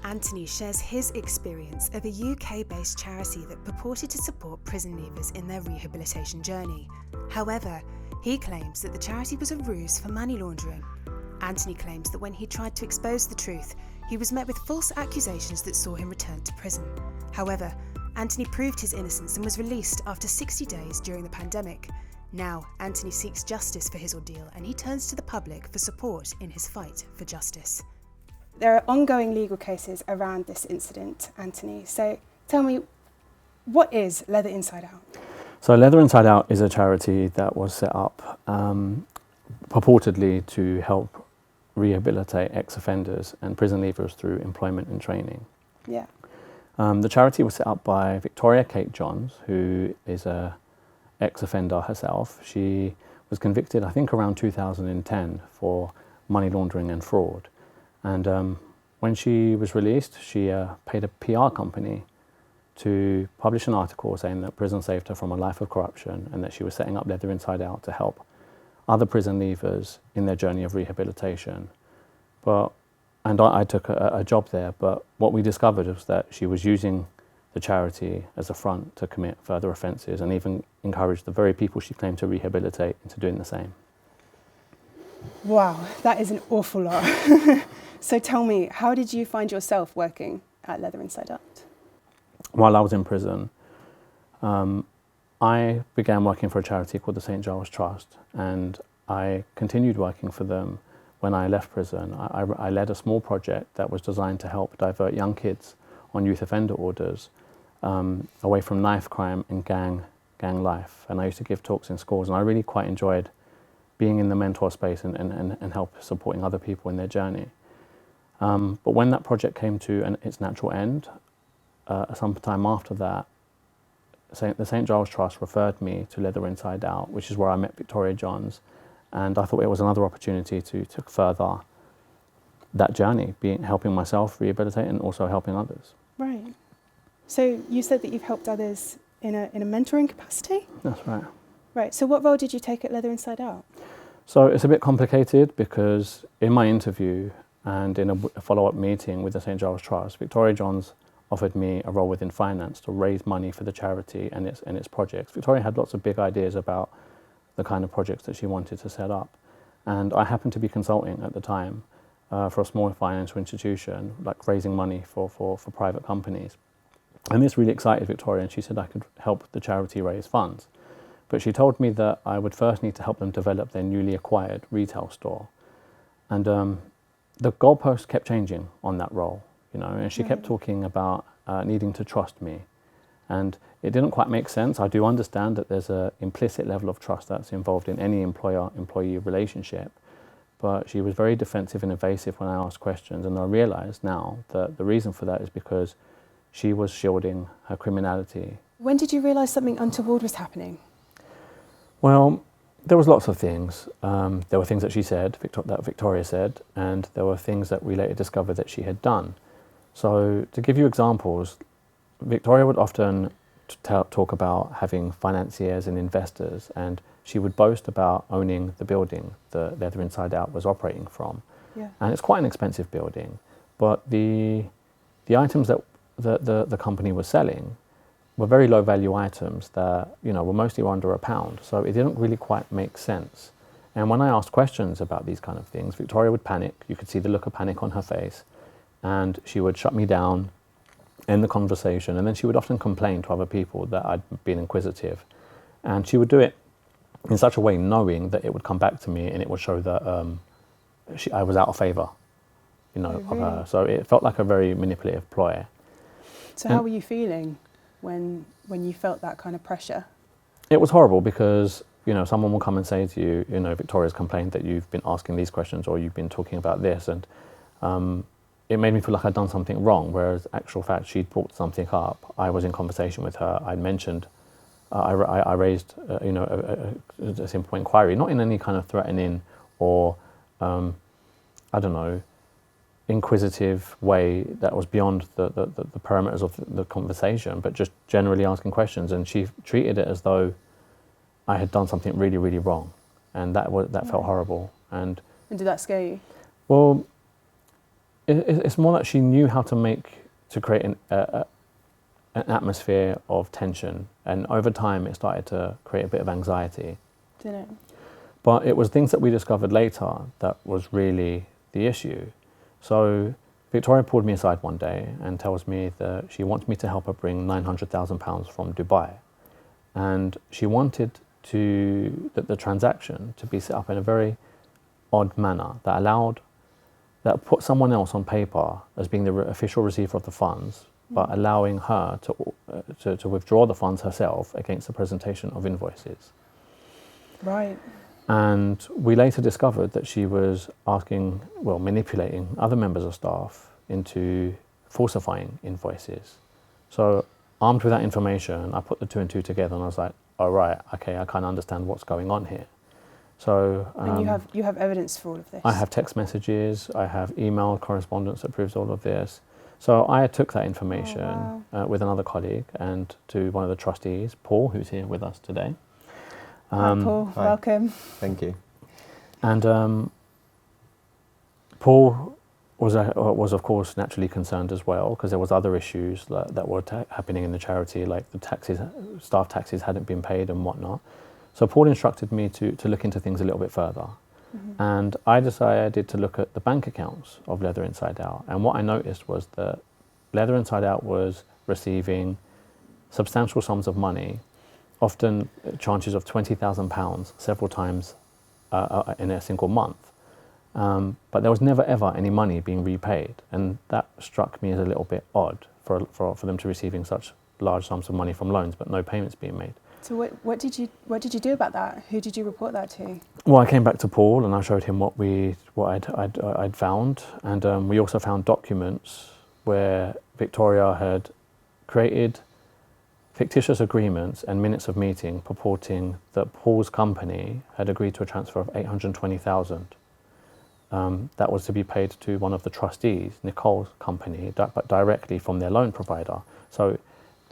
Antony shares his experience of a UK-based charity that purported to support prison leavers in their rehabilitation journey. However, he claims that the charity was a ruse for money laundering. Antony claims that when he tried to expose the truth, he was met with false accusations that saw him return to prison. However, Antony proved his innocence and was released after 60 days during the pandemic. Now, Antony seeks justice for his ordeal, and he turns to the public for support in his fight for justice. There are ongoing legal cases around this incident, Antony. So tell me, what is Leather Inside Out? So Leather Inside Out is a charity that was set up purportedly to help rehabilitate ex-offenders and prison leavers through employment and training. Yeah. The charity was set up by Victoria Kate Johns, who is a ex-offender herself. She was convicted, I think, around 2010 for money laundering and fraud. And when she was released, she paid a PR company to publish an article saying that prison saved her from a life of corruption and that she was setting up Leather Inside Out to help other prison leavers in their journey of rehabilitation. And I took a job there, but what we discovered was that she was using the charity as a front to commit further offences and even encourage the very people she claimed to rehabilitate into doing the same. Wow, that is an awful lot. So tell me, how did you find yourself working at Leather Inside Out? While I was in prison, I began working for a charity called the St. Giles Trust, and I continued working for them when I left prison. I led a small project that was designed to help divert young kids on youth offender orders away from knife crime and gang life. And I used to give talks in schools, and I really quite enjoyed being in the mentor space and help supporting other people in their journey. But when that project came to its natural end, some time after that, the St. Giles Trust referred me to Leather Inside Out, which is where I met Victoria Johns, and I thought it was another opportunity to further that journey, helping myself rehabilitate and also helping others. Right. So you said that you've helped others in a mentoring capacity? That's right. Right. So what role did you take at Leather Inside Out? So it's a bit complicated because in my interview and in a follow-up meeting with the St. Giles Trust, Victoria Johns offered me a role within finance to raise money for the charity and its projects. Victoria had lots of big ideas about the kind of projects that she wanted to set up. And I happened to be consulting at the time for a small financial institution, like raising money for private companies. And this really excited Victoria, and she said I could help the charity raise funds. But she told me that I would first need to help them develop their newly acquired retail store. And the goalposts kept changing on that role, and she kept talking about needing to trust me. And it didn't quite make sense. I do understand that there's an implicit level of trust that's involved in any employer-employee relationship, but she was very defensive and evasive when I asked questions, and I realised now that the reason for that is because she was shielding her criminality. When did you realise something untoward was happening? Well, there was lots of things. There were things that she said, that Victoria said, and there were things that we later discovered that she had done. So to give you examples, Victoria would often talk about having financiers and investors, and she would boast about owning the building the Leather Inside Out was operating from. Yeah. And it's quite an expensive building, but the items that the company was selling were very low value items that were mostly under £1, so it didn't really quite make sense. And when I asked questions about these kind of things, Victoria would panic. You could see the look of panic on her face, and she would shut me down, end the conversation, and then she would often complain to other people that I'd been inquisitive. And she would do it in such a way knowing that it would come back to me and it would show that I was out of favour, of her. So it felt like a very manipulative ploy. So how were you feeling when you felt that kind of pressure? It was horrible because, someone will come and say to you, Victoria's complained that you've been asking these questions or you've been talking about this, and it made me feel like I'd done something wrong, whereas actual fact she'd brought something up. I was in conversation with her. I'd mentioned, I raised, a simple inquiry, not in any kind of threatening or, inquisitive way that was beyond the parameters of the conversation, but just generally asking questions. And she treated it as though I had done something really, really wrong, and that felt horrible. And did that scare you? Well, It's more that she knew how to create an atmosphere of tension, and over time it started to create a bit of anxiety. Did it? But it was things that we discovered later that was really the issue. So Victoria pulled me aside one day and tells me that she wants me to help her bring £900,000 from Dubai. And she wanted the transaction to be set up in a very odd manner that put someone else on paper as being the official receiver of the funds, but allowing her to withdraw the funds herself against the presentation of invoices. Right. And we later discovered that she was manipulating other members of staff into falsifying invoices. So armed with that information, I put the two and two together and I was like, all right, okay, I kind of understand what's going on here. So and you have evidence for all of this? I have text messages, I have email correspondence that proves all of this. So I took that information with another colleague and to one of the trustees, Paul, who's here with us today. Hi, Paul. Hi. Welcome. Thank you. And Paul was of course naturally concerned as well, because there was other issues that were happening in the charity, like the staff taxes hadn't been paid and whatnot. So Paul instructed me to look into things a little bit further. Mm-hmm. And I decided to look at the bank accounts of Leather Inside Out. And what I noticed was that Leather Inside Out was receiving substantial sums of money, often tranches of £20,000 several times in a single month. But there was never ever any money being repaid. And that struck me as a little bit odd for them to receiving such large sums of money from loans, but no payments being made. So what did you do about that? Who did you report that to? Well, I came back to Paul and I showed him what I'd found, and we also found documents where Victoria had created fictitious agreements and minutes of meeting purporting that Paul's company had agreed to a transfer of $820,000. That was to be paid to one of the trustees, Nicole's company, but directly from their loan provider. So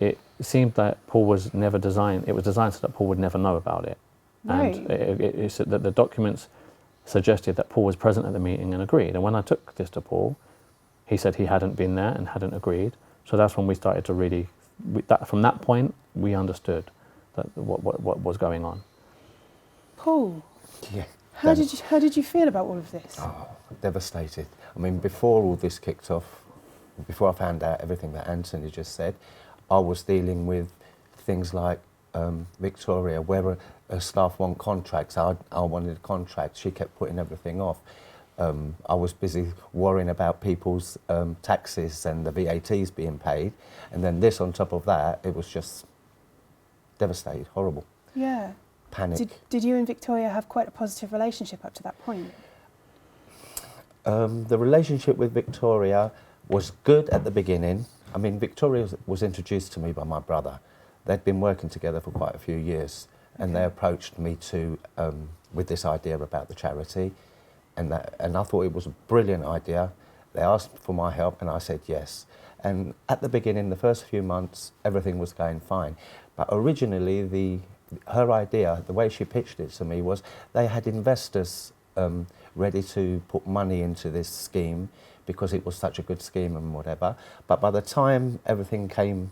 it seemed that Paul was never designed. It was designed so that Paul would never know about it. Right. And that the documents suggested that Paul was present at the meeting and agreed. And when I took this to Paul, he said he hadn't been there and hadn't agreed. So that's when we started to really. From that point, we understood that what was going on. Paul. Yeah. How did you feel about all of this? Oh, devastated. I mean, before all this kicked off, before I found out everything that Antony just said, I was dealing with things like Victoria, where her staff want contracts. I wanted contracts. She kept putting everything off. I was busy worrying about people's taxes and the VATs being paid. And then this on top of that, it was just devastated, horrible. Yeah. Panic. Did you and Victoria have quite a positive relationship up to that point? The relationship with Victoria was good at the beginning. I mean, Victoria was introduced to me by my brother. They'd been working together for quite a few years, and they approached me with this idea about the charity, and I thought it was a brilliant idea. They asked for my help, and I said yes. And at the beginning, the first few months, everything was going fine. But originally, her idea, the way she pitched it to me, was they had investors ready to put money into this scheme because it was such a good scheme and whatever. But by the time everything came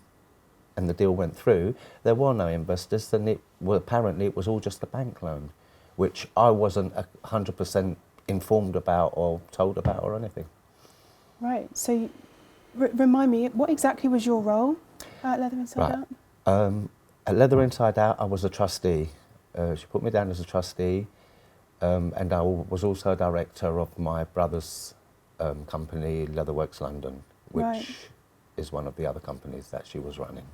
and the deal went through, there were no investors, and apparently it was all just a bank loan, which I wasn't 100% informed about or told about or anything. Right. So remind me, what exactly was your role at Leather Inside Out? At Leather Inside Out, I was a trustee. She put me down as a trustee, and I was also a director of my brother's company, Leatherworks London, which is one of the other companies that she was running.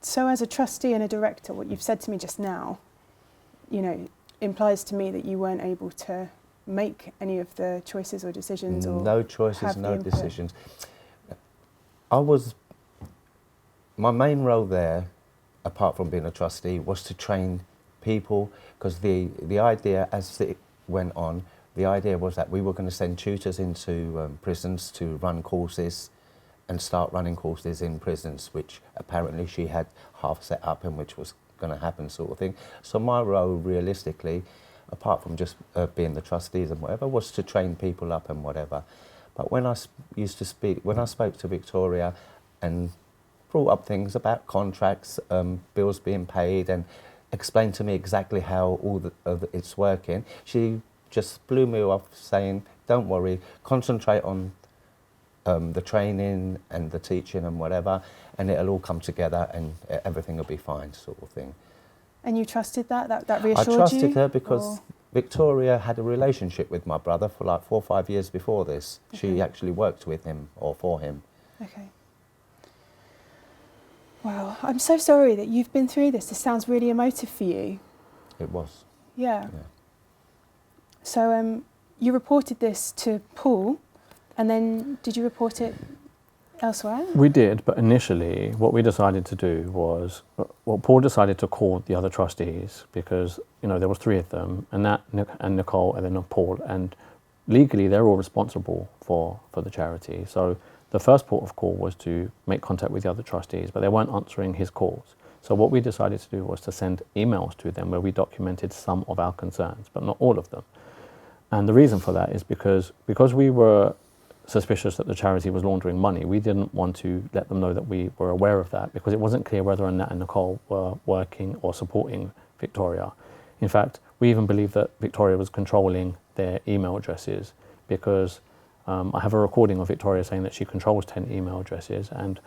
So as a trustee and a director, what you've said to me just now, implies to me that you weren't able to make any of the choices or decisions, or no choices, no decisions. My main role there, apart from being a trustee, was to train people, because the idea as it went on, the idea was that we were going to send tutors into prisons to run courses and start running courses in prisons, which apparently she had half set up and which was going to happen, sort of thing. So my role, realistically, apart from just being the trustees and whatever, was to train people up and whatever. But when I when I spoke to Victoria and brought up things about contracts, bills being paid, and explained to me exactly how it's working, she just blew me off, saying, "Don't worry, concentrate on the training and the teaching and whatever, and it'll all come together and everything will be fine," sort of thing. And you trusted that? That reassured you? I trusted her because Victoria had a relationship with my brother for like 4 or 5 years before this. Okay. She actually worked with him or for him. Okay. Wow, I'm so sorry that you've been through this. This sounds really emotive for you. It was. Yeah. So you reported this to Paul, and then did you report it elsewhere? We did, but initially what we decided to do was, well, Paul decided to call the other trustees because, you know, there was 3 of them, and Nicole, and then Paul, and legally they're all responsible for the charity. So the first port of call was to make contact with the other trustees, but they weren't answering his calls. So what we decided to do was to send emails to them where we documented some of our concerns, but not all of them. And the reason for that is because we were suspicious that the charity was laundering money, we didn't want to let them know that we were aware of that, because it wasn't clear whether Nat and Nicole were working or supporting Victoria. In fact, we even believed that Victoria was controlling their email addresses, because I have a recording of Victoria saying that she controls 10 email addresses, and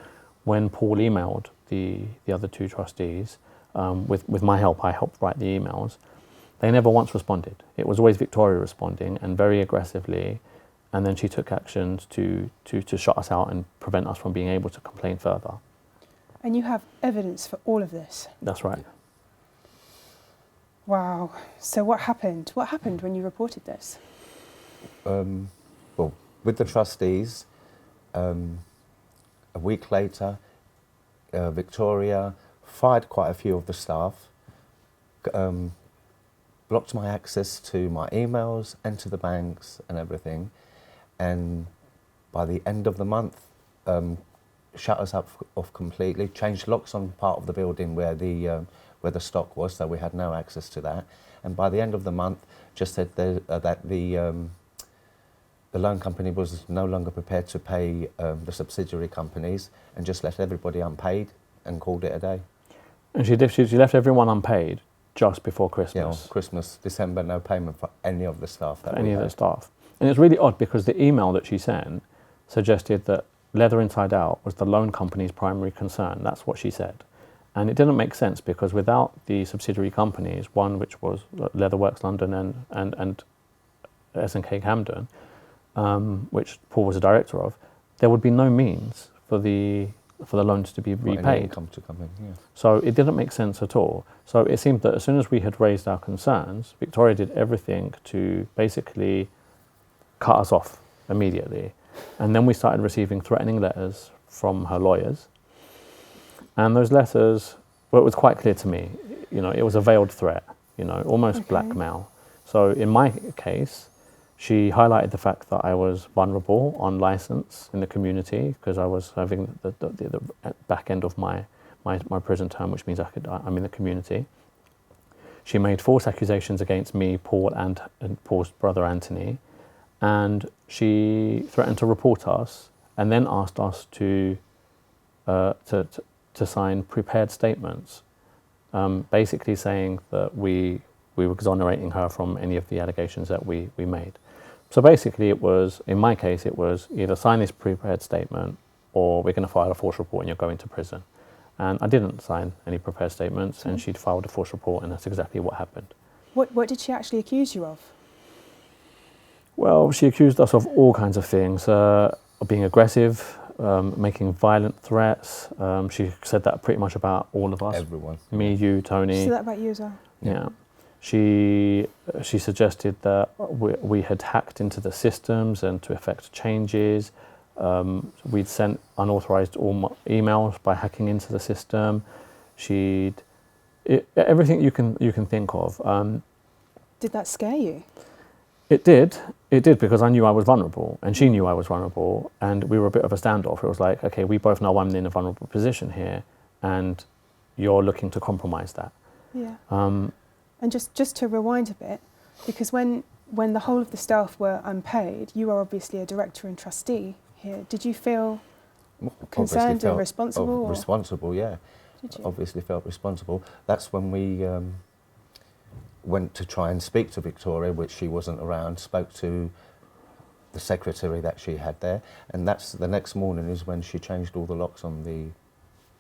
when Paul emailed the other 2 trustees, with my help, I helped write the emails, they never once responded. It was always Victoria responding, and very aggressively, and then she took actions to shut us out and prevent us from being able to complain further. And you have evidence for all of this? That's right. Wow. So what happened? What happened when you reported this? Well, with the trustees, a week later, Victoria fired quite a few of the staff, blocked my access to my emails and to the banks and everything, and by the end of the month, shut us off completely, changed locks on part of the building where the stock was, so we had no access to that. And by the end of the month, just said that the loan company was no longer prepared to pay the subsidiary companies, and just left everybody unpaid and called it a day. And she left everyone unpaid just before Christmas. Yeah, Christmas, December, no payment for any of the staff. Any of the staff. And it's really odd because the email that she sent suggested that Leather Inside Out was the loan company's primary concern. That's what she said. And it didn't make sense because without the subsidiary companies, one which was Leatherworks London and S&K Camden, which Paul was a director of, there would be no means for the loans to be repaid. Income to come in, yeah. So it didn't make sense at all. So it seemed that as soon as we had raised our concerns, Victoria did everything to basically cut us off immediately. And then we started receiving threatening letters from her lawyers. And those letters, well, it was quite clear to me, you know, it was a veiled threat, you know, almost blackmail. So in my case, she highlighted the fact that I was vulnerable on license in the community because I was having the back end of my prison term, which means I'm in the community. She made false accusations against me, Paul, and Paul's brother Antony, and she threatened to report us, and then asked us to sign prepared statements, basically saying that we were exonerating her from any of the allegations that we made. So basically it was, in my case, it was either sign this prepared statement or we're going to file a false report and you're going to prison. And I didn't sign any prepared statements, and she'd filed a false report, and that's exactly what happened. What did she actually accuse you of? Well, she accused us of all kinds of things, of being aggressive, making violent threats. She said that pretty much about all of us. Everyone. Me, you, Tony. She said that about you as well? Yeah. She suggested that we had hacked into the systems and to effect changes. We'd sent unauthorized emails by hacking into the system. Everything you can think of. Did that scare you? It did because I knew I was vulnerable, and she knew I was vulnerable, and we were a bit of a standoff. It was like, okay, we both know I'm in a vulnerable position here, and you're looking to compromise that. Yeah. And just to rewind a bit, because when when the whole of the staff were unpaid, you are obviously a director and trustee here. Did you feel concerned and responsible? Responsible, yeah. Did you? Obviously felt responsible. That's when we went to try and speak to Victoria, which she wasn't around, spoke to the secretary that she had there, and that's the next morning is when she changed all the locks on the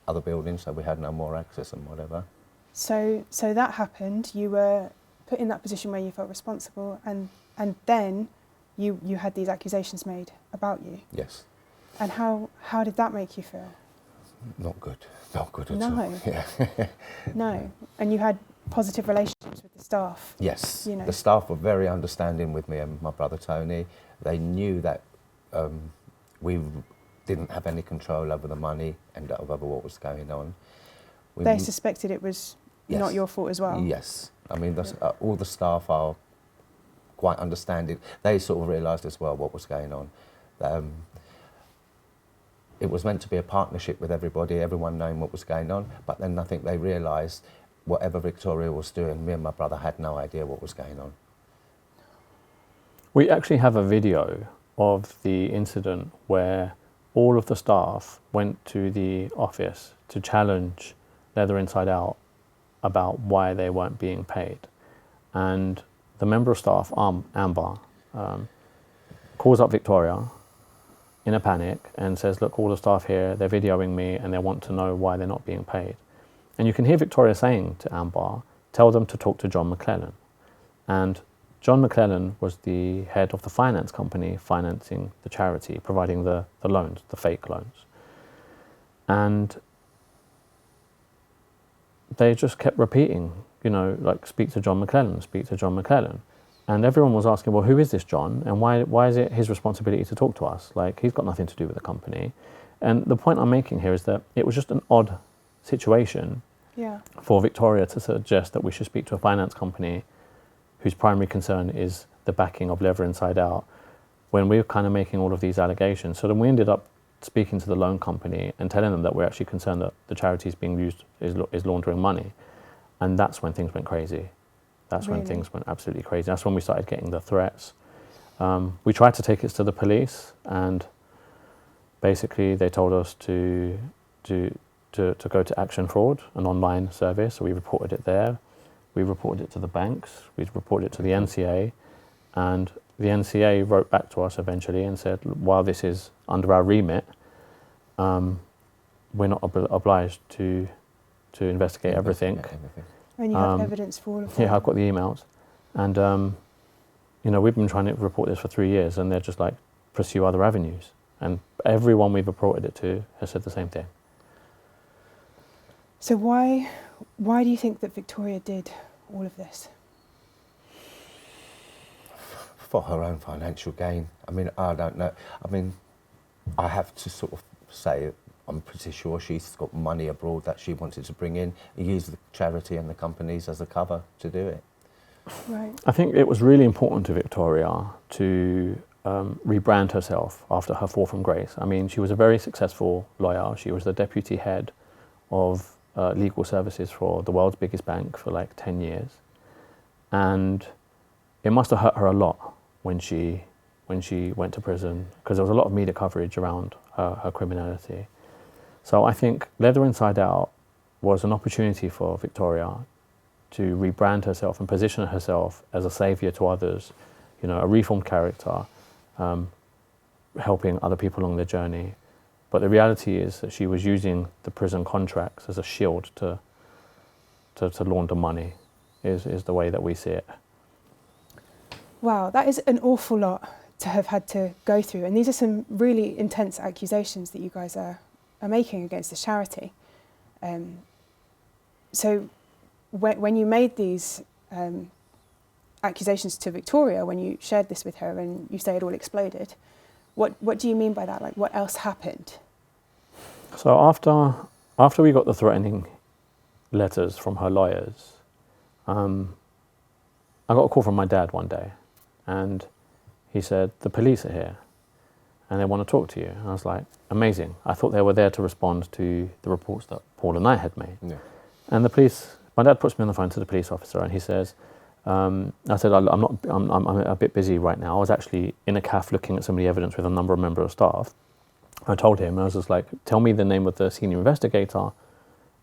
other building, so we had no more access and whatever. So that happened. You were put in that position where you felt responsible, and then you had these accusations made about you. Yes. And how did that make you feel? Not good at No. all. Yeah. No. And you had positive relationships with the staff. Yes. You know. The staff were very understanding with me and my brother Tony. They knew that we didn't have any control over the money and over what was going on. They suspected it was not your fault as well? Yes. I mean, all the staff are quite understanding. They sort of realised as well what was going on. It was meant to be a partnership with everybody, everyone knowing what was going on, but then I think they realised whatever Victoria was doing, me and my brother had no idea what was going on. We actually have a video of the incident where all of the staff went to the office to challenge Leather Inside Out about why they weren't being paid. And the member of staff, Amber, calls up Victoria in a panic and says, look, all the staff here, they're videoing me and they want to know why they're not being paid. And you can hear Victoria saying to Amber, tell them to talk to John McClellan. And John McClellan was the head of the finance company financing the charity, providing the loans, the fake loans. And they just kept repeating, like, speak to John McClellan, speak to John McClellan. And everyone was asking, well, who is this John? And why is it his responsibility to talk to us? Like, he's got nothing to do with the company. And the point I'm making here is that it was just an odd situation for Victoria to suggest that we should speak to a finance company whose primary concern is the backing of Leather Inside Out, when we were kind of making all of these allegations. So then we ended up speaking to the loan company and telling them that we're actually concerned that the charity is being used, is laundering money. And that's when things went crazy. That's when things went absolutely crazy. That's when we started getting the threats. We tried to take it to the police, and basically they told us to go to Action Fraud, an online service. So we reported it there. We reported it to the banks. We reported it to the NCA, and the NCA wrote back to us eventually and said, while this is under our remit, we're not obliged to investigate everything. And you have evidence for all of that? Yeah, I've got the emails. And, we've been trying to report this for 3 years, and they're just like, pursue other avenues. And everyone we've reported it to has said the same thing. So why do you think that Victoria did all of this? For her own financial gain. I mean, I don't know. I mean, I have to sort of say, I'm pretty sure she's got money abroad that she wanted to bring in and use the charity and the companies as a cover to do it. Right. I think it was really important to Victoria to rebrand herself after her fall from grace. I mean, she was a very successful lawyer. She was the deputy head of legal services for the world's biggest bank for like 10 years. And it must have hurt her a lot when she went to prison, because there was a lot of media coverage around her criminality. So I think Leather Inside Out was an opportunity for Victoria to rebrand herself and position herself as a saviour to others, a reformed character, helping other people along their journey. But the reality is that she was using the prison contracts as a shield to launder money, is the way that we see it. Wow, that is an awful lot to have had to go through. And these are some really intense accusations that you guys are making against the charity. So when you made these accusations to Victoria, when you shared this with her and you say it all exploded, what do you mean by that? Like, what else happened? So after we got the threatening letters from her lawyers, I got a call from my dad one day, and he said, the police are here and they want to talk to you. And I was like, amazing. I thought they were there to respond to the reports that Paul and I had made. Yeah. And my dad puts me on the phone to the police officer, and he says, I said, I'm a bit busy right now. I was actually in a cafe looking at some of the evidence with a number of members of staff. I told him, I was just like, tell me the name of the senior investigator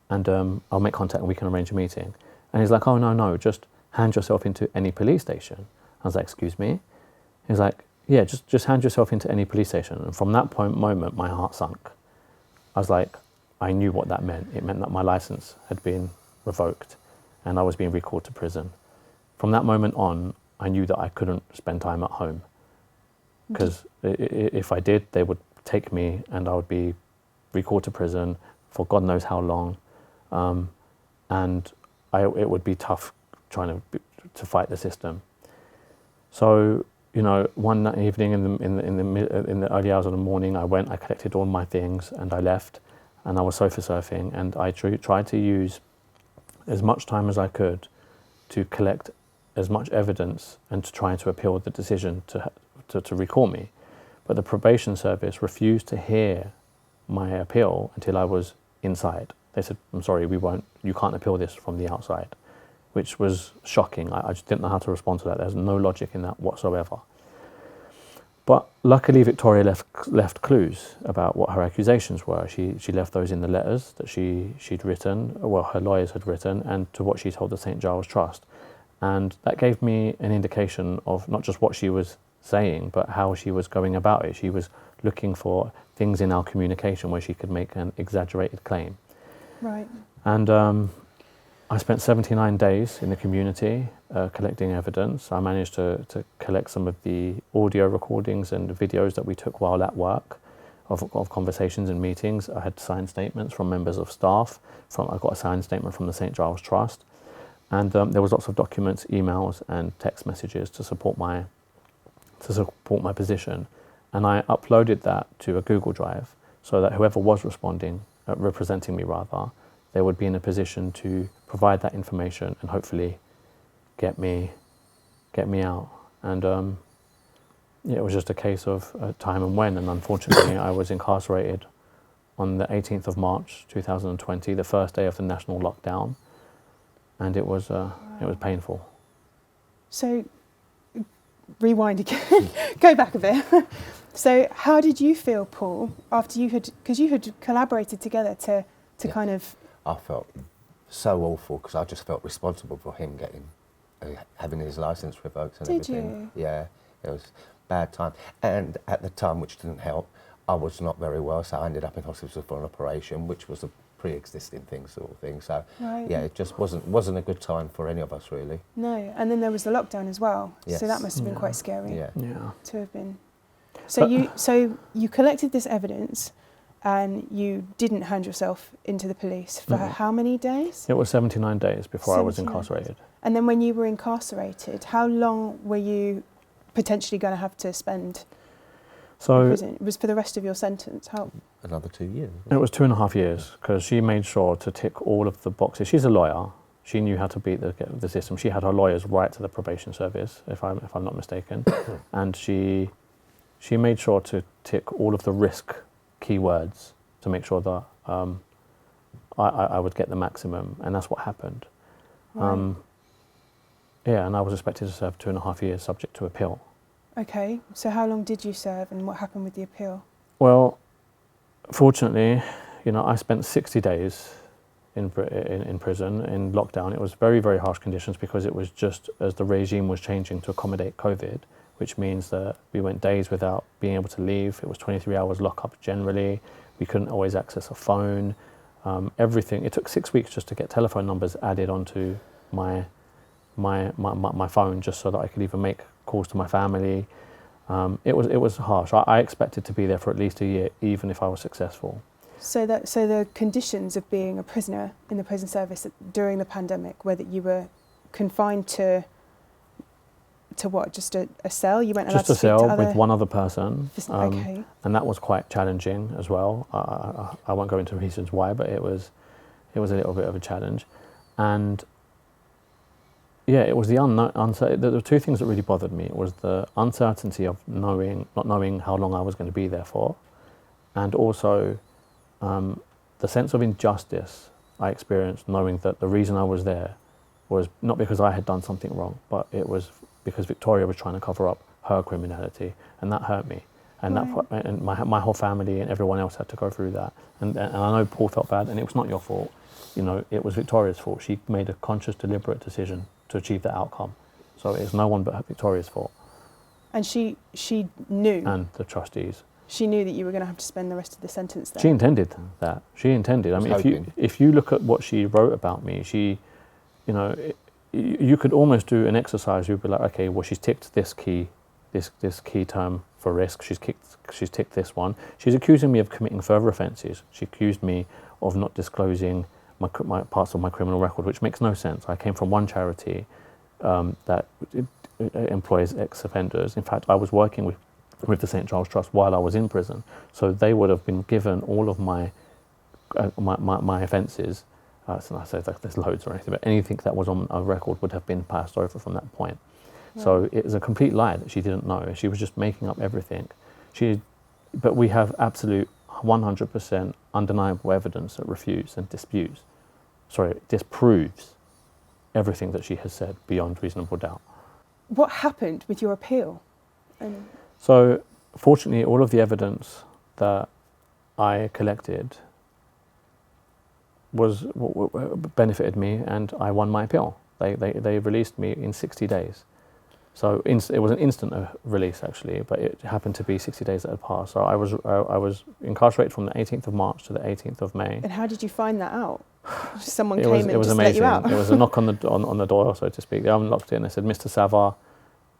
and I'll make contact and we can arrange a meeting. And he's like, oh, no, just hand yourself into any police station. I was like, excuse me? He's like, yeah, just hand yourself into any police station. And from that moment, my heart sunk. I was like, I knew what that meant. It meant that my license had been revoked and I was being recalled to prison. From that moment on, I knew that I couldn't spend time at home because if I did, they would take me and I would be recalled to prison for God knows how long, and it would be tough trying to fight the system. So, you know, one evening in the early hours of the morning, I collected all my things and I left, and I was sofa surfing, and I tried to use as much time as I could to collect as much evidence and to try to appeal the decision to recall me. But the probation service refused to hear my appeal until I was inside. They said, I'm sorry, you can't appeal this from the outside, which was shocking. I just didn't know how to respond to that. There's no logic in that whatsoever. But luckily, Victoria left clues about what her accusations were. She left those in the letters that she'd written, well, her lawyers had written, and to what she told the St. Giles Trust. And that gave me an indication of not just what she was saying, but how she was going about it. She was looking for things in our communication where she could make an exaggerated claim. Right. And I spent 79 days in the community collecting evidence. I managed to collect some of the audio recordings and videos that we took while at work of conversations and meetings. I had signed statements from members of staff. I got a signed statement from the St. Giles Trust. And there was lots of documents, emails and text messages to support my position. And I uploaded that to a Google Drive so that whoever was representing me rather, they would be in a position to provide that information and hopefully get me out. And it was just a case of time and when. And unfortunately, I was incarcerated on the 18th of March 2020, the first day of the national lockdown, and it was painful. So, rewind again, go back a bit. So, how did you feel, Paul, after because you had collaborated together to kind of... I felt so awful because I just felt responsible for him having his licence revoked and everything. Did you? Yeah, it was a bad time. And at the time, which didn't help, I was not very well, so I ended up in hospital for an operation, which was a pre-existing thing sort of thing. So, right. yeah, it just wasn't a good time for any of us, really. No, and then there was the lockdown as well. Yes. So that must have been quite scary. Yeah. To have been. So you collected this evidence and you didn't hand yourself into the police for how many days? It was 79 days before I was 79 incarcerated. days. And then when you were incarcerated, how long were you potentially going to have to spend in prison? It was for the rest of your sentence? How? Another 2 years. It was 2.5 years because she made sure to tick all of the boxes. She's a lawyer. She knew how to beat the system. She had her lawyers write to the probation service, if I'm not mistaken, and she made sure to tick all of the risk keywords to make sure that I would get the maximum, and that's what happened. Right. And I was expected to serve 2.5 years subject to appeal. Okay, so how long did you serve and what happened with the appeal? Well, fortunately, I spent 60 days in prison, in lockdown. It was very, very harsh conditions because it was just as the regime was changing to accommodate COVID, which means that we went days without being able to leave. It was 23 hours lockup generally. We couldn't always access a phone. Everything. It took 6 weeks just to get telephone numbers added onto my phone, just so that I could even make calls to my family. It was harsh. I expected to be there for at least a year, even if I was successful. So the conditions of being a prisoner in the prison service during the pandemic, were that you were confined to what? Just a cell? You weren't allowed just to speak to a cell with one other person. Okay. And that was quite challenging as well. I won't go into reasons why, but it was a little bit of a challenge. And yeah, it was the uncertainty. There were two things that really bothered me. It was the uncertainty of not knowing how long I was going to be there for, and also the sense of injustice I experienced knowing that the reason I was there was not because I had done something wrong, but it was because Victoria was trying to cover up her criminality, and that hurt me. And Right. and my whole family and everyone else had to go through that. And I know Paul felt bad, and it was not your fault. You know, it was Victoria's fault. She made a conscious, deliberate decision to achieve that outcome. So it's no one but Victoria's fault. And she knew. And the trustees. She knew that you were going to have to spend the rest of the sentence there. She intended that. She intended. I mean, if you look at what she wrote about me, she, you know, you could almost do an exercise. You'd be like, okay, well, she's ticked this key term for risk. She's ticked this one. She's accusing me of committing further offences. She accused me of not disclosing my parts of my criminal record, which makes no sense. I came from one charity that employs ex-offenders. In fact, I was working with the St. Giles Trust while I was in prison, so they would have been given all of my offences. So I say like there's loads or anything, but anything that was on a record would have been passed over from that point. Right. So it was a complete lie that she didn't know. She was just making up everything. But we have absolute 100% undeniable evidence that disproves everything that she has said beyond reasonable doubt. What happened with your appeal? So, fortunately, all of the evidence that I collected benefited me, and I won my appeal. They released me in 60 days. So it was an instant release, actually, but it happened to be 60 days that had passed. So I was incarcerated from the 18th of March to the 18th of May. And how did you find that out? Someone came and it was just amazing. let you out? It was a knock on the door, so to speak. They unlocked it and they said, "Mr. Savva,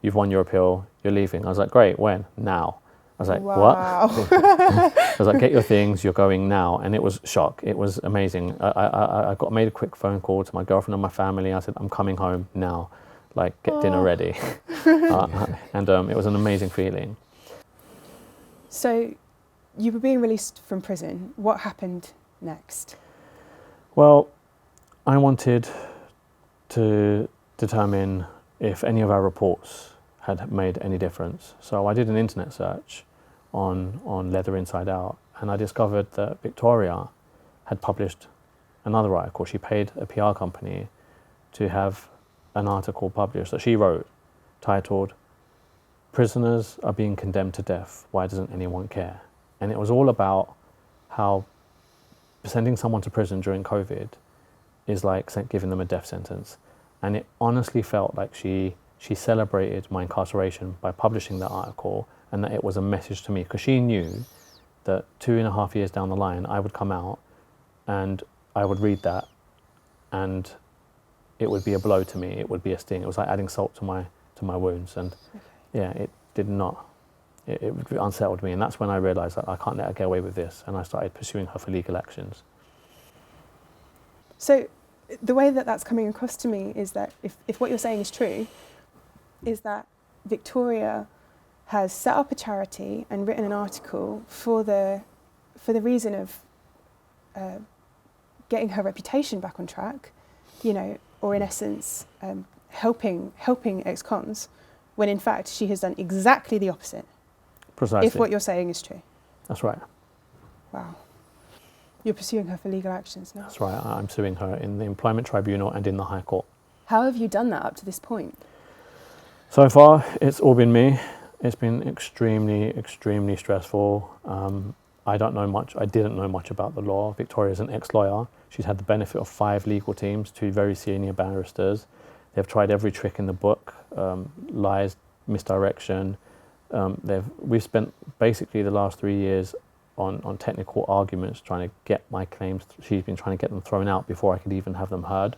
you've won your appeal. You're leaving." I was like, "Great, when?" "Now." I was like, wow. "What?" I was like, "Get your things. You're going now." And it was shock. It was amazing. I made a quick phone call to my girlfriend and my family. I said, "I'm coming home now. Like, get dinner ready." And it was an amazing feeling. So you were being released from prison. What happened next? Well, I wanted to determine if any of our reports had made any difference. So I did an internet search on Leather Inside Out, and I discovered that Victoria had published another article. She paid a PR company to have an article published that she wrote titled "Prisoners are being condemned to death. Why doesn't anyone care?" And it was all about how sending someone to prison during COVID is like giving them a death sentence. And it honestly felt like she celebrated my incarceration by publishing that article, and that it was a message to me, because she knew that 2.5 years down the line I would come out and I would read that and it would be a blow to me, it would be a sting. It was like adding salt to my wounds, and yeah, it did not. It unsettled me, and that's when I realised that I can't let her get away with this, and I started pursuing her for legal actions. So the way that that's coming across to me is that if what you're saying is true, is that Victoria has set up a charity and written an article for the reason of getting her reputation back on track, you know, or in essence helping ex-cons, when in fact she has done exactly the opposite. Precisely. If what you're saying is true. That's right. Wow. You're pursuing her for legal actions now. That's right. I'm suing her in the Employment Tribunal and in the High Court. How have you done that up to this point? So far, it's all been me. It's been extremely, extremely stressful. I didn't know much about the law. Victoria's an ex-lawyer. She's had the benefit of 5 legal teams, 2 very senior barristers. They've tried every trick in the book, lies, misdirection. We've spent basically the last 3 years on technical arguments trying to get my claims. She's been trying to get them thrown out before I could even have them heard.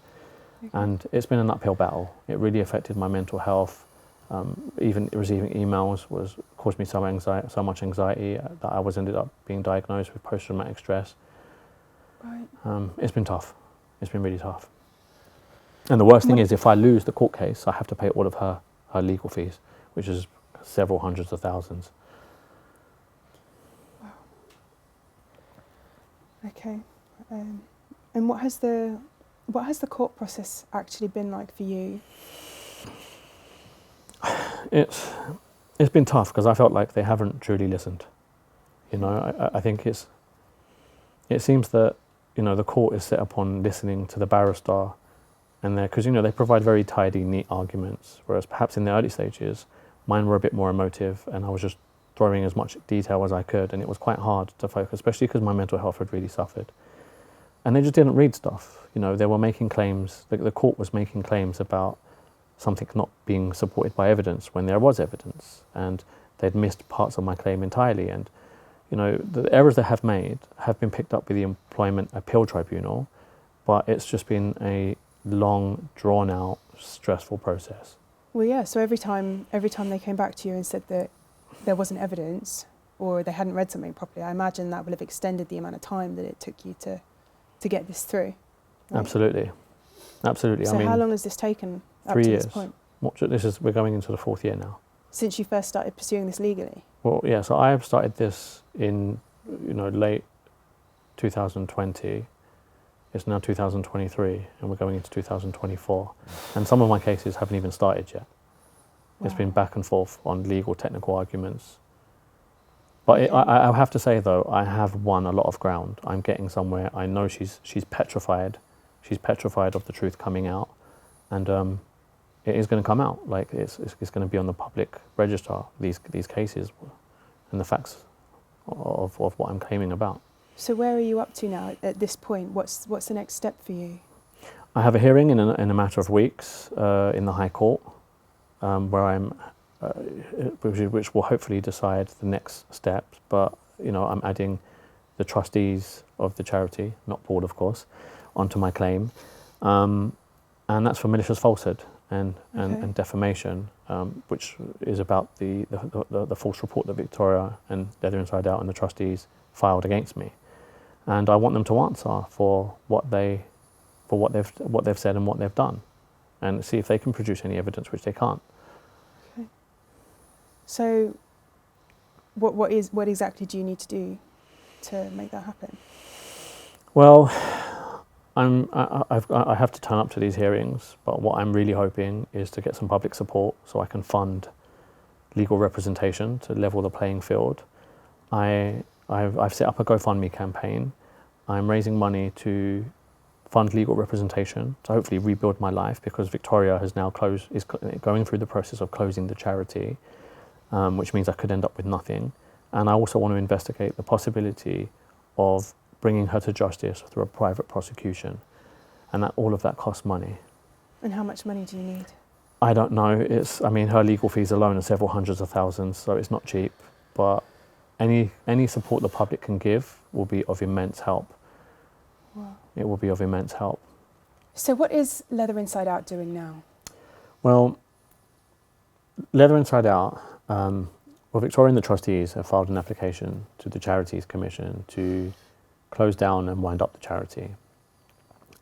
Okay. And it's been an uphill battle. It really affected my mental health. Even receiving emails caused me so much anxiety that I ended up being diagnosed with post-traumatic stress. Right. It's been tough. It's been really tough. And the worst thing is, if I lose the court case, I have to pay all of her legal fees, which is several hundreds of thousands. Wow. Okay. And what has the court process actually been like for you? It's been tough because I felt like they haven't truly listened. You know, I think it seems that, you know, the court is set upon listening to the barrister and because they provide very tidy, neat arguments, whereas perhaps in the early stages, mine were a bit more emotive, and I was just throwing as much detail as I could, and it was quite hard to focus, especially because my mental health had really suffered. And they just didn't read stuff. They were making claims. The court was making claims about something not being supported by evidence when there was evidence, and they'd missed parts of my claim entirely. And the errors they have made have been picked up with the Employment Appeal Tribunal, but it's just been a long, drawn-out, stressful process. Well, yeah. So every time they came back to you and said that there wasn't evidence, or they hadn't read something properly, I imagine that would have extended the amount of time that it took you to get this through. Right? Absolutely. So how long has this taken up 3 to years. this point? We're going into the 4th year now. Since you first started pursuing this legally? Well, yeah. So I have started this in late 2020. It's now 2023, and we're going into 2024. And some of my cases haven't even started yet. Wow. It's been back and forth on legal, technical arguments. But I have to say, though, I have won a lot of ground. I'm getting somewhere. I know she's petrified. She's petrified of the truth coming out, and it is going to come out. Like it's going to be on the public register. These cases, and the facts of what I'm claiming about. So where are you up to now at this point? What's the next step for you? I have a hearing in a matter of weeks in the High Court, where I'm. Which will hopefully decide the next steps. But I'm adding the trustees of the charity, not board of course, onto my claim, and that's for malicious falsehood and defamation, which is about the false report that Victoria and Leather Inside Out and the trustees filed against me, and I want them to answer for what they've said and what they've done, and see if they can produce any evidence, which they can't. So, what exactly do you need to do to make that happen? Well, I have to turn up to these hearings, but what I'm really hoping is to get some public support so I can fund legal representation to level the playing field. I've set up a GoFundMe campaign. I'm raising money to fund legal representation to hopefully rebuild my life, because Victoria has now is going through the process of closing the charity. Which means I could end up with nothing. And I also want to investigate the possibility of bringing her to justice through a private prosecution. And all of that costs money. And how much money do you need? I don't know. Her legal fees alone are several hundreds of thousands, so it's not cheap. But any support the public can give will be of immense help. Wow. It will be of immense help. So what is Leather Inside Out doing now? Well, Leather Inside Out, Victoria and the trustees have filed an application to the Charities Commission to close down and wind up the charity.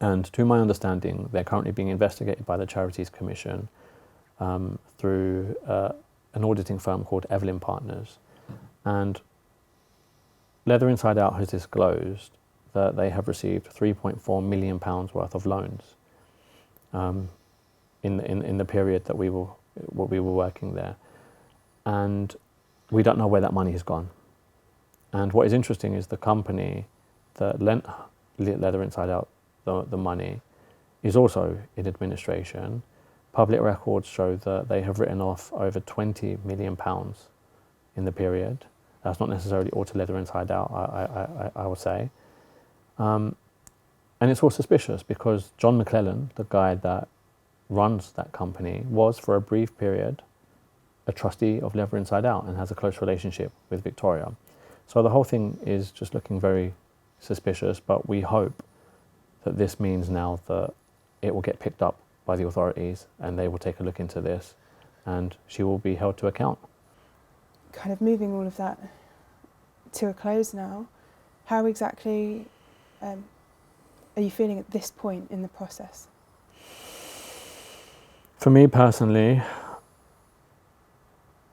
And to my understanding, they're currently being investigated by the Charities Commission through an auditing firm called Evelyn Partners. And Leather Inside Out has disclosed that they have received £3.4 million worth of loans in the period that we were working there. And we don't know where that money has gone. And what is interesting is the company that lent Leather Inside Out the money is also in administration. Public records show that they have written off over £20 million in the period. That's not necessarily all to Leather Inside Out, I would say. And it's all suspicious because John McClellan, the guy that runs that company, was for a brief period a trustee of Leather Inside Out and has a close relationship with Victoria. So the whole thing is just looking very suspicious, but we hope that this means now that it will get picked up by the authorities and they will take a look into this and she will be held to account. Kind of moving all of that to a close now, how exactly are you feeling at this point in the process? For me personally,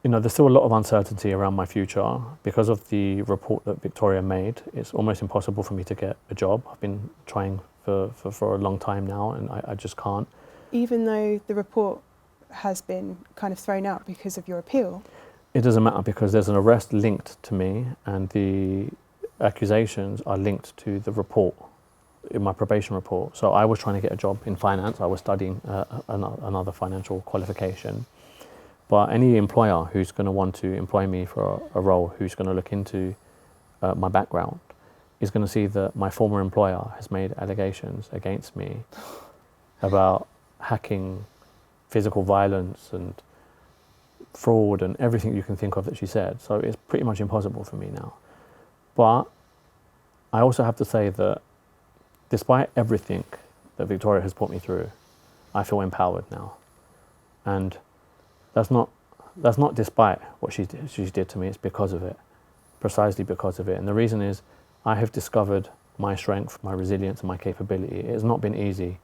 there's still a lot of uncertainty around my future. Because of the report that Victoria made, it's almost impossible for me to get a job. I've been trying for a long time now and I just can't. Even though the report has been kind of thrown out because of your appeal? It doesn't matter because there's an arrest linked to me and the accusations are linked to the report in my probation report. So I was trying to get a job in finance. I was studying another financial qualification. But any employer who's going to want to employ me for a role, who's going to look into my background, is going to see that my former employer has made allegations against me about hacking, physical violence and fraud and everything you can think of that she said. So it's pretty much impossible for me now. But I also have to say that despite everything that Victoria has put me through, I feel empowered now. And that's not despite what she did to me, it's because of it, precisely because of it. And the reason is I have discovered my strength, my resilience and my capability. It has not been easy,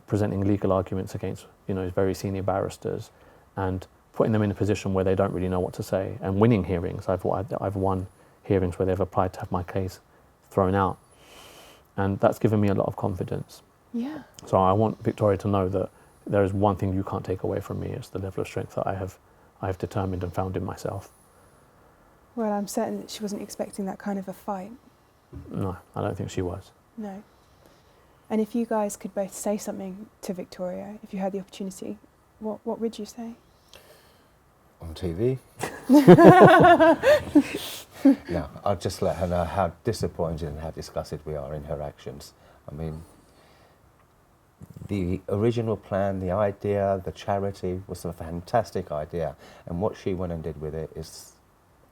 presenting legal arguments against, very senior barristers and putting them in a position where they don't really know what to say, and winning hearings. I've won hearings where they've applied to have my case thrown out. And that's given me a lot of confidence. Yeah. So I want Victoria to know that there is one thing you can't take away from me. It's the level of strength that I have determined and found in myself. Well, I'm certain that she wasn't expecting that kind of a fight. No, I don't think she was. No. And if you guys could both say something to Victoria, if you had the opportunity, what would you say? On TV? No, I'll just let her know how disappointed and how disgusted we are in her actions. I mean, the original plan, the idea, the charity was a fantastic idea, and what she went and did with it is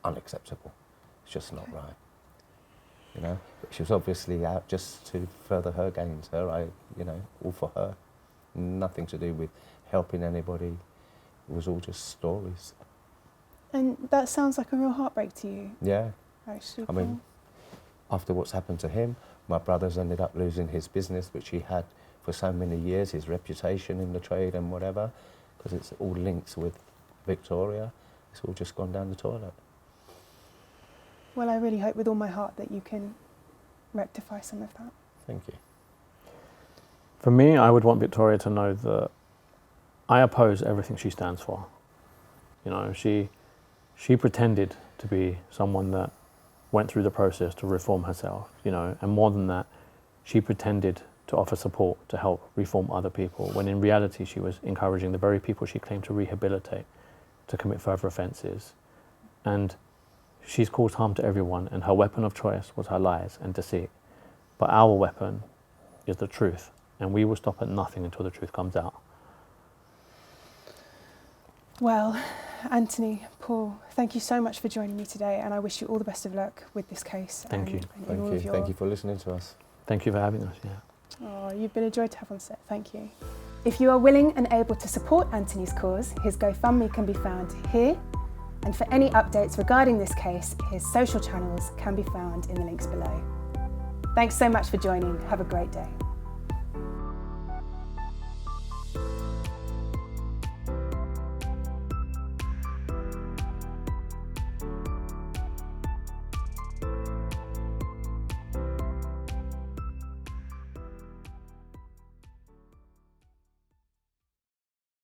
unacceptable. It's just not right. But she was obviously out just to further her gains. All for her. Nothing to do with helping anybody. It was all just stories. And that sounds like a real heartbreak to you. Yeah. Actually, I mean, after what's happened to him, my brother's ended up losing his business, which he had for so many years, his reputation in the trade and whatever, because it's all linked with Victoria. It's all just gone down the toilet. Well, I really hope with all my heart that you can rectify some of that. Thank you. For me, I would want Victoria to know that I oppose everything she stands for. She pretended to be someone that went through the process to reform herself, and more than that, she pretended to offer support to help reform other people, when in reality she was encouraging the very people she claimed to rehabilitate to commit further offences. And she's caused harm to everyone, and her weapon of choice was her lies and deceit. But our weapon is the truth, and we will stop at nothing until the truth comes out. Well, Antony, Paul, thank you so much for joining me today, and I wish you all the best of luck with this case. Thank you. Thank you for listening to us. Thank you for having us, yeah. Oh, you've been a joy to have on set. Thank you. If you are willing and able to support Antony's cause, his GoFundMe can be found here. And for any updates regarding this case, his social channels can be found in the links below. Thanks so much for joining. Have a great day.